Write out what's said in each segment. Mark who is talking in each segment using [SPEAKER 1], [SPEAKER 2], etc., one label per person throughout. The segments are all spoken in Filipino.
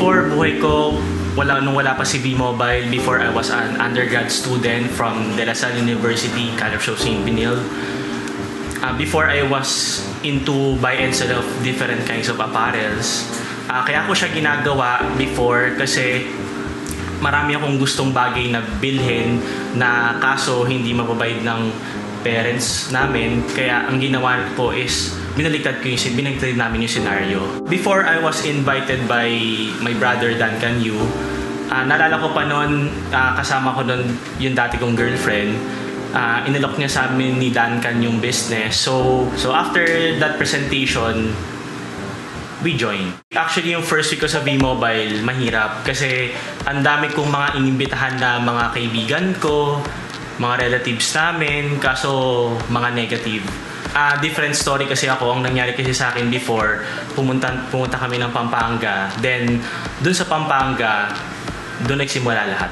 [SPEAKER 1] Before, buhay ko, nung wala pa si V-Mobile, before I was an undergrad student from De La Salle University, College of St. Benil. Before I was into buy and sell of different kinds of apparels. Kaya ko siya ginagawa before kasi marami akong gustong bagay na bilhin na kaso hindi mababayad ng parents namin. Kaya ang ginawa ko is binaliktad namin yung scenario. Before I was invited by my brother Duncan Yu, naalala ko pa noon, kasama ko noon yung dati kong girlfriend. Inalok niya sa amin ni Duncan yung business. So after that presentation, we joined. Actually, yung first week ko sa V-Mobile, mahirap. Kasi ang dami kong mga inimbitahan na mga kaibigan ko, mga relatives namin, kaso mga negative. Different story kasi ako. Ang nangyari kasi sa akin before, pumunta kami ng Pampanga. Then, dun sa Pampanga, dun nagsimula lahat.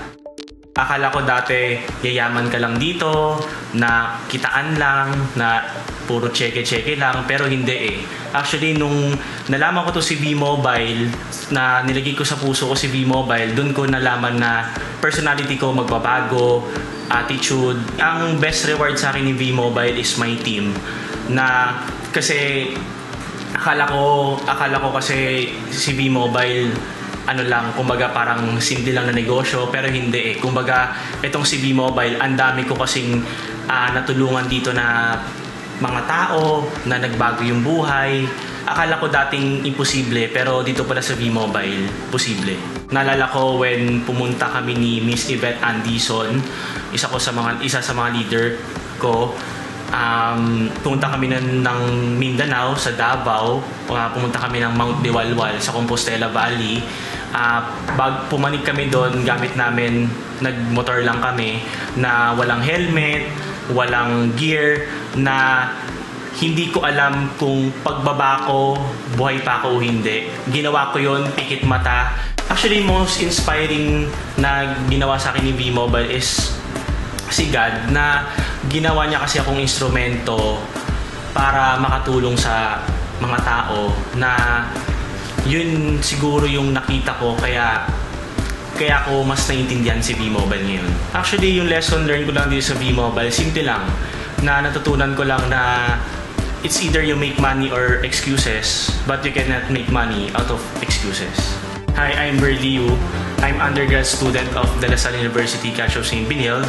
[SPEAKER 1] Akala ko dati, yayaman ka lang dito, na kitaan lang, na puro cheque-cheque lang, pero hindi eh. Actually, nung nalaman ko to si V-Mobile, na nilagay ko sa puso ko si V-Mobile, dun ko nalaman na personality ko magbabago, attitude. Ang best reward sa akin ni V-Mobile is my team. Na kasi akala ko kasi si V-Mobile kumbaga parang simple lang na negosyo, pero hindi eh. Kumbaga itong si V-Mobile, ang dami ko kasing natulungan dito na mga tao na nagbago yung buhay. Akala ko dating imposible, pero dito pala sa V-Mobile, posible. Naalala ko when pumunta kami ni Miss Yvette Andison, isa sa mga leader ko. Pumunta kami ng Mindanao, sa Davao. Pumunta kami ng Mount Diwalwal sa Compostela Valley. Pumanik kami doon, gamit namin, nagmotor lang kami, na walang helmet, walang gear, na hindi ko alam kung pagbaba ko, buhay pa ako o hindi. Ginawa ko yon, pikit mata. Actually, most inspiring na ginawa sa akin ni V-Mobile is si God, na ginawa niya kasi akong instrumento para makatulong sa mga tao, na yun siguro yung nakita ko, kaya ako mas naiintindihan si V-Mobile ngayon. Actually, yung lesson learned ko lang dito sa V-Mobile, simple lang, na natutunan ko lang na it's either you make money or excuses, but you cannot make money out of excuses. Hi, I'm Berlie Yu. I'm undergrad student of De La Salle University, College of St. Benil.